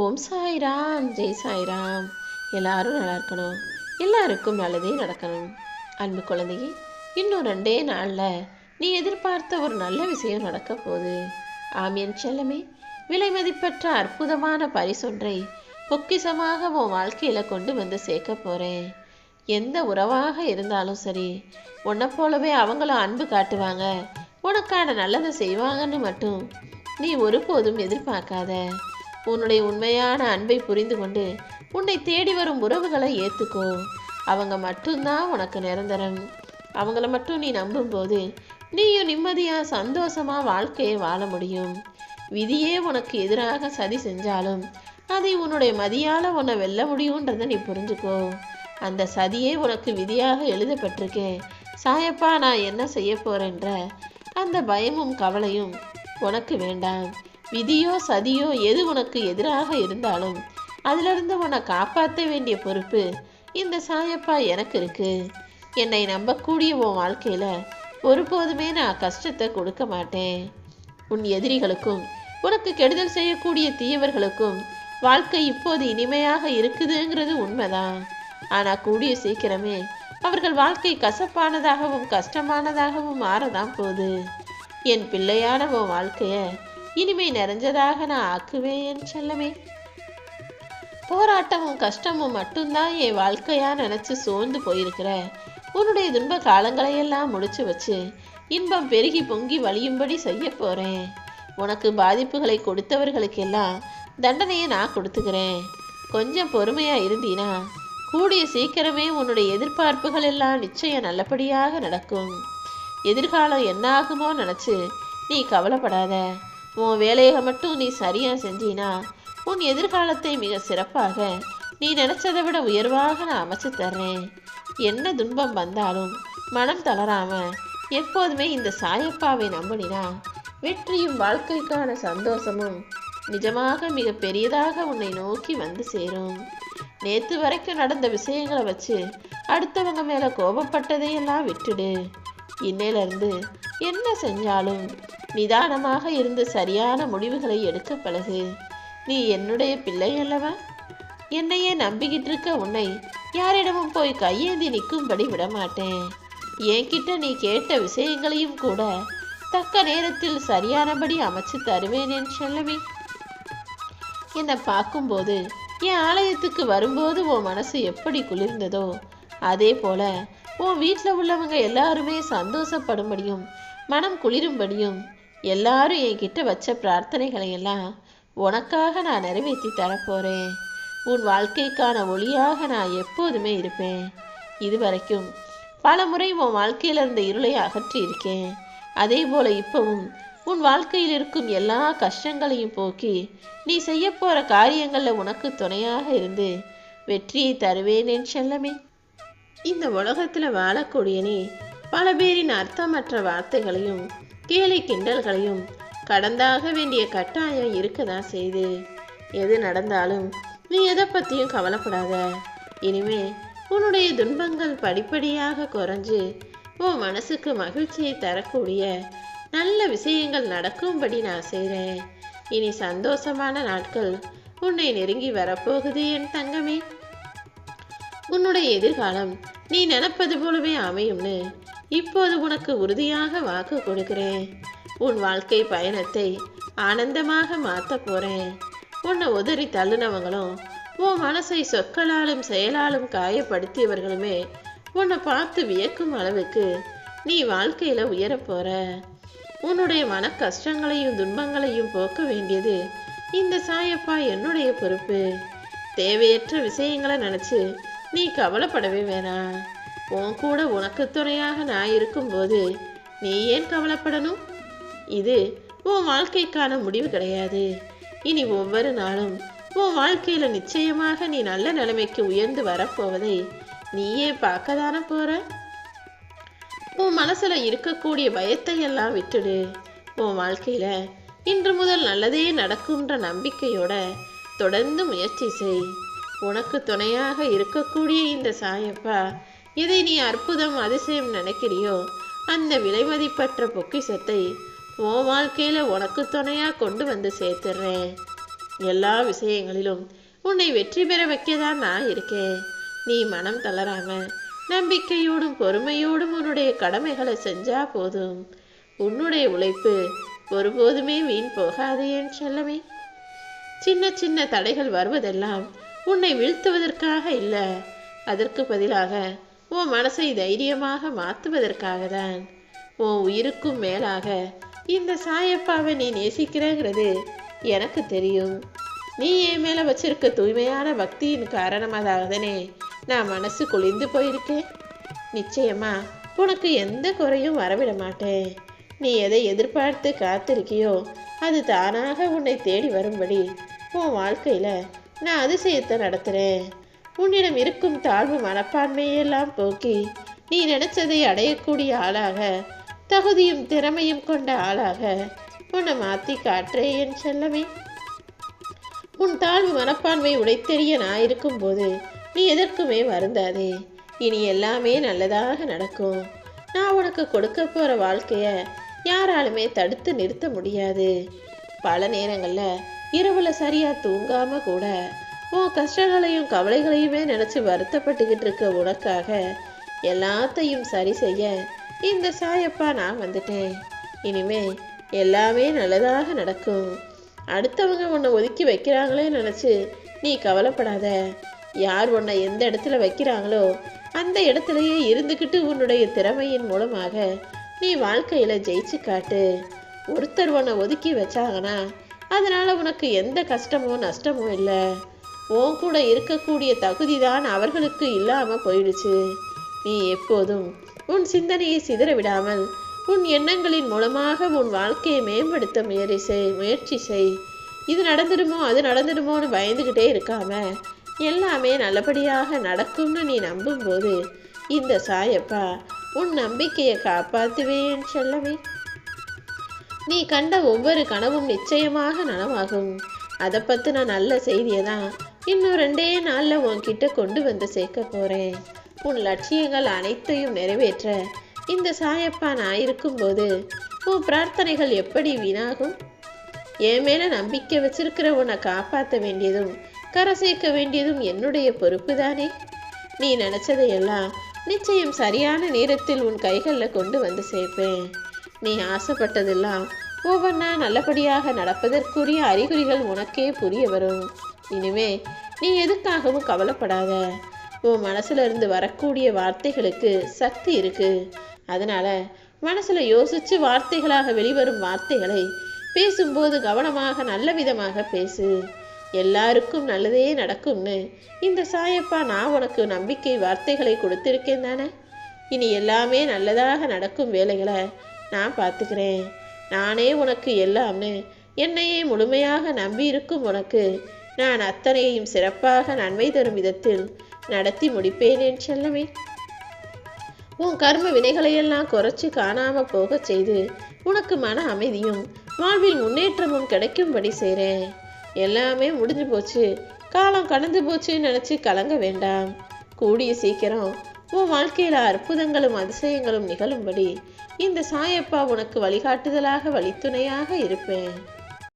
ஓம் சாய்ராம், ஜெய் சாய்ராம். எல்லாரும் நல்லா இருக்கணும், எல்லாருக்கும் நல்லதே நடக்கணும். அன்பு குழந்தையே, இன்னும் 2 நாளில் நீ எதிர்பார்த்த ஒரு நல்ல விஷயம் நடக்க போகுது. ஆமியன் செல்லமே, விலை மதிப்பற்ற அற்புதமான பரிசொன்றை பொக்கிசமாக உன் வாழ்க்கையில் கொண்டு வந்து சேர்க்க போகிறேன். எந்த உறவாக இருந்தாலும் சரி, உன்னை போலவே அவங்களும் அன்பு காட்டுவாங்க, உனக்கான நல்லதை செய்வாங்கன்னு மட்டும் நீ ஒருபோதும் எதிர்பார்க்காத. உன்னுடைய உண்மையான அன்பை புரிந்து கொண்டு உன்னை தேடி வரும் உறவுகளை ஏற்றுக்கோ. அவங்க மட்டும்தான் உனக்கு நிரந்தரம். அவங்கள மட்டும் நீ நம்பும்போது நீயும் நிம்மதியாக சந்தோஷமாக வாழ்க்கையை வாழ முடியும். விதியே உனக்கு எதிராக சதி செஞ்சாலும் அதை உன்னுடைய மதியால் உன்னை வெல்ல முடியுன்றதை நீ புரிஞ்சுக்கோ. அந்த சதியே உனக்கு விதியாக எழுதப்பட்டிருக்கேன். சாயப்பா, நான் என்ன செய்ய போறேன்ற அந்த பயமும் கவலையும் உனக்கு வேண்டாம். விதியோ சதியோ எது உனக்கு எதிராக இருந்தாலும் அதிலிருந்து உன்னை காப்பாற்ற வேண்டிய பொறுப்பு இந்த சாயப்பா எனக்கு இருக்கு. என்னை நம்பக்கூடிய உன் வாழ்க்கையில ஒருபோதுமே நான் கஷ்டத்தை கொடுக்க மாட்டேன். உன் எதிரிகளுக்கும் உனக்கு கெடுதல் செய்யக்கூடிய தீயவர்களுக்கும் வாழ்க்கை இப்போது இனிமையாக இருக்குதுங்கிறது உண்மைதான். ஆனால் கூடிய சீக்கிரமே அவர்கள் வாழ்க்கை கசப்பானதாகவும் கஷ்டமானதாகவும் மாறதான் போகுது. என் பிள்ளையான உன் வாழ்க்கைய இனிமை நிறைஞ்சதாக நான் ஆக்குவேன் என் செல்லமே. போராட்டமும் கஷ்டமும் மட்டும்தான் என் வாழ்க்கையா நினைச்சு சோர்ந்து போயிருக்கிற உன்னுடைய துன்ப காலங்களையெல்லாம் முடிச்சு வச்சு இன்பம் பெருகி பொங்கி வழியும்படி செய்ய போறேன். உனக்கு பாதிப்புகளை கொடுத்தவர்களுக்கெல்லாம் தண்டனையை நான் கொடுத்துக்கிறேன். கொஞ்சம் பொறுமையா இருந்தீனா கூடிய சீக்கிரமே உன்னுடைய எதிர்பார்ப்புகள் எல்லாம் நிச்சயம் நல்லபடியாக நடக்கும். எதிர்காலம் என்னாகுமோ நினைச்சு நீ கவலைப்படாத. உன் வேலையை மட்டும் நீ சரியாக செஞ்சினா உன் எதிர்காலத்தை மிக சிறப்பாக நீ நினச்சதை விட உயர்வாக நான் அமைச்சு தர்றேன். என்ன துன்பம் வந்தாலும் மனம் தளராம எப்போதுமே இந்த சாயப்பாவை நம்பினா வெற்றியும் வாழ்க்கைக்கான சந்தோஷமும் நிஜமாக மிக பெரியதாக உன்னை நோக்கி வந்து சேரும். நேற்று வரைக்கும் நடந்த விஷயங்களை வச்சு அடுத்தவங்க மேலே கோபப்பட்டதையெல்லாம் விட்டுடு. இன்னையிலிருந்து என்ன செஞ்சாலும் நிதானமாக இருந்து சரியான முடிவுகளை எடுக்க பழகு. நீ என்னுடைய பிள்ளை அல்லவா? என்னையே நம்பிக்கிட்டு இருக்க உன்னை யாரிடமும் போய் கையேந்தி நிற்கும்படி விடமாட்டேன். என்கிட்ட நீ கேட்ட விஷயங்களையும் கூட தக்க நேரத்தில் சரியானபடி அமைச்சு தருவேன் என் செல்லமே. என்னை பார்க்கும்போது என் ஆலயத்துக்கு வரும்போது உன் மனசு எப்படி குளிர்ந்ததோ அதே போல உன் வீட்டில் உள்ளவங்க எல்லாருமே சந்தோஷப்படும்படியும் மனம் குளிரும்படியும் எல்லாரும் என்கிட்ட வச்ச பிரார்த்தனைகளை எல்லாம் உனக்காக நான் நிறைவேற்றி தரப்போறேன். உன் வாழ்க்கைக்கான ஒளியாக நான் எப்போதுமே இருப்பேன். இதுவரைக்கும் பல முறை உன் வாழ்க்கையில் இருந்த இருளை அகற்றி இருக்கேன். அதே போல இப்பவும் உன் வாழ்க்கையில் இருக்கும் எல்லா கஷ்டங்களையும் போக்கி நீ செய்ய போற காரியங்கள்ல உனக்கு துணையாக இருந்து வெற்றியை தருவேன் என் செல்லமே. இந்த உலகத்துல வாழக்கூடிய நீ பல பேரின் அர்த்தமற்ற வார்த்தைகளையும் கேலி கிண்டல்களையும் கடந்தாக வேண்டிய கட்டாயம் இருக்கதான் செய்து. எது நடந்தாலும் நீ எதை பற்றியும் கவலைப்படாத. இனிமே உன்னுடைய துன்பங்கள் படிப்படியாக குறைஞ்சு உன் மனசுக்கு மகிழ்ச்சியை தரக்கூடிய நல்ல விஷயங்கள் நடக்கும்படி நான் செய்கிறேன். இனி சந்தோஷமான நாட்கள் உன்னை நெருங்கி வரப்போகுது என் தங்கமே. உன்னுடைய எதிர்காலம் நீ நினைப்பது போலவே அமையும்னு இப்போது உனக்கு உறுதியாக வாக்கு கொடுக்கிறேன். உன் வாழ்க்கை பயணத்தை ஆனந்தமாக மாற்ற போறேன். உன்னை உதறி தள்ளுனவங்களும் உன் மனசை சொற்களாலும் செயலாலும் காயப்படுத்தியவர்களுமே உன்னை பார்த்து வியக்கும் அளவுக்கு நீ வாழ்க்கையில உயரப்போற. உன்னுடைய மன கஷ்டங்களையும் துன்பங்களையும் போக்க வேண்டியது இந்த சாயப்பா என்னுடைய பொறுப்பு. தேவையற்ற விஷயங்களை நினைச்சு நீ கவலைப்படவே வேணாம். உன் கூட உனக்கு துணையாக நான் இருக்கும்போது நீ ஏன் கவலைப்படணும்? இது உன் வாழ்க்கைக்கான முடிவு கிடையாது. இனி ஒவ்வொரு நாளும் உன் வாழ்க்கையில நிச்சயமாக நீ நல்ல நிலைமைக்கு உயர்ந்து வரப்போவதை நீயே பார்க்க தானே போற. உன் மனசுல இருக்கக்கூடிய பயத்தை எல்லாம் விட்டுடு. உன் வாழ்க்கையில இன்று முதல் நல்லதே நடக்கும்ன்ற நம்பிக்கையோட தொடர்ந்து முயற்சி செய். உனக்கு துணையாக இருக்கக்கூடிய இந்த சாயப்பா எதை நீ அற்புதம் அதிசயம் நினைக்கிறியோ அந்த விலை மதிப்பற்ற பொக்கிஷத்தை உன் வாழ்க்கையில உனக்கு துணையா கொண்டு வந்து சேர்த்துடுறேன். எல்லா விஷயங்களிலும் உன்னை வெற்றி பெற வைக்கதான் நான் இருக்கேன். நீ மனம் தளராம நம்பிக்கையோடும் பொறுமையோடும் உன்னுடைய கடமைகளை செஞ்சா போதும். உன்னுடைய உழைப்பு ஒருபோதுமே வீண் போகாது என் செல்லமே. சின்ன சின்ன தடைகள் வருவதெல்லாம் உன்னை வீழ்த்துவதற்காக இல்லை, அதற்கு பதிலாக உன் மனசை தைரியமாக மாற்றுவதற்காக தான். உன் உயிருக்கும் மேலாக இந்த சாயப்பாவை நீ நேசிக்கிறங்கிறது எனக்கு தெரியும். நீ என் மேலே வச்சிருக்க தூய்மையான பக்தியின் காரணமாக தானே நான் மனசு குளிர்ந்து போயிருக்கேன். நிச்சயமா உனக்கு எந்த குறையும் வரவிட மாட்டேன். நீ எதை எதிர்பார்த்து காத்திருக்கியோ அது தானாக உன்னை தேடி வரும்படி உன் வாழ்க்கையில் நான் அதிசயத்தை நடத்துகிறேன். உன்னிடம் இருக்கும் தாழ்வு மனப்பான்மையெல்லாம் போக்கி நீ நினைச்சதை அடையக்கூடிய ஆளாக, தகுதியும் திறமையும் கொண்ட ஆளாக உன்னை மாற்றி காட்டுறேன் என் செல்லமே. உன் தாழ்வு மனப்பான்மை உடைத்தெறிய நான் இருக்கும்போது நீ எதற்குமே வருந்தாதே. இனி எல்லாமே நல்லதாக நடக்கும். நான் உனக்கு கொடுக்க போகிற வாழ்க்கையை யாராலுமே தடுத்து நிறுத்த முடியாது. பல நேரங்களில் இரவில் சரியாக தூங்காமல் கூட உன் கஷ்டங்களையும் கவலைகளையுமே நினச்சி வருத்தப்பட்டுக்கிட்டு இருக்க உனக்காக எல்லாத்தையும் சரி செய்ய இந்த சாயப்பா நான் வந்துட்டேன். இனிமே எல்லாமே நல்லதாக நடக்கும். அடுத்தவங்க உன்னை ஒதுக்கி வைக்கிறாங்களே நினச்சி நீ கவலைப்படாத. யார் உன்னை எந்த இடத்துல வைக்கிறாங்களோ அந்த இடத்துலையே இருந்துக்கிட்டு உன்னுடைய திறமையின் மூலமாக நீ வாழ்க்கையில் ஜெயிச்சு காட்டு. ஒருத்தர் உன்னை ஒதுக்கி வச்சாங்கன்னா அதனால் உனக்கு எந்த கஷ்டமோ நஷ்டமோ இல்லை. உன் கூட இருக்கக்கூடிய தகுதி தான் அவர்களுக்கு இல்லாமல் போயிடுச்சு. நீ எப்போதும் உன் சிந்தனையை சிதற விடாமல் உன் எண்ணங்களின் மூலமாக உன் வாழ்க்கையை மேம்படுத்த முயற்சி செய். இது நடந்துடுமோ அது நடந்துடுமோன்னு பயந்துக்கிட்டே இருக்காம எல்லாமே நல்லபடியாக நடக்கும்னு நீ நம்பும்போது இந்த சாயப்பா உன் நம்பிக்கையை காப்பாற்றுவேன் செல்லவே. நீ கண்ட ஒவ்வொரு கனவும் நிச்சயமாக நனவாகும். அதை பற்றின நல்ல செய்தியை தான் இன்னும் 2 நாளில் உன்கிட்ட கொண்டு வந்து சேர்க்க போகிறேன். உன் லட்சியங்கள் அனைத்தையும் நிறைவேற்ற இந்த சாயப்பா நான் இருக்கும்போது உன் பிரார்த்தனைகள் எப்படி வீணாகும்? என் மேலே நம்பிக்கை வச்சிருக்கிற உன்னை காப்பாற்ற வேண்டியதும் கரை சேர்க்க வேண்டியதும் என்னுடைய பொறுப்பு தானே. நீ நினச்சதையெல்லாம் நிச்சயம் சரியான நேரத்தில் உன் கைகளில் கொண்டு வந்து சேர்ப்பேன். நீ ஆசைப்பட்டதெல்லாம் ஒவ்வொன்றா நல்லபடியாக நடப்பதற்குரிய அறிகுறிகள் உனக்கே புரிய வரும். இனிமே நீ எதுக்காகவும் கவலைப்படாத. உன் மனசுல இருந்து வரக்கூடிய வார்த்தைகளுக்கு சக்தி இருக்கு. அதனால மனசுல யோசிச்சு வார்த்தைகளாக வெளிவரும் வார்த்தைகளை பேசும்போது கவனமாக நல்ல விதமாக பேசு. எல்லாருக்கும் நல்லதே நடக்கும்னு இந்த சாயப்பா நான் உனக்கு நம்பிக்கை வார்த்தைகளை கொடுத்திருக்கேன் தானே. இனி எல்லாமே நல்லதாக நடக்கும் வேலைகளை நான் பார்த்துக்கிறேன். நானே உனக்கு எல்லாம்னு என்னையே முழுமையாக நம்பி இருக்கும் உனக்கு நான் அத்தனையும் சிறப்பாக நன்மை தரும் விதத்தில் நடத்தி முடிப்பேன் என் செல்லமே. உன் கர்ம வினைகளையெல்லாம் குறைச்சி காணாம போக செய்து உனக்கு மன அமைதியும் வாழ்வில் முன்னேற்றமும் கிடைக்கும்படி செய்கிறேன். எல்லாமே முடிஞ்சு போச்சு, காலம் கடந்து போச்சுன்னு நினச்சி கலங்க வேண்டாம். கூடிய சீக்கிரம் உன் வாழ்க்கையில் அற்புதங்களும் அதிசயங்களும் நிகழும்படி இந்த சாயப்பா உனக்கு வழிகாட்டுதலாக வழித்துணையாக இருப்பேன்.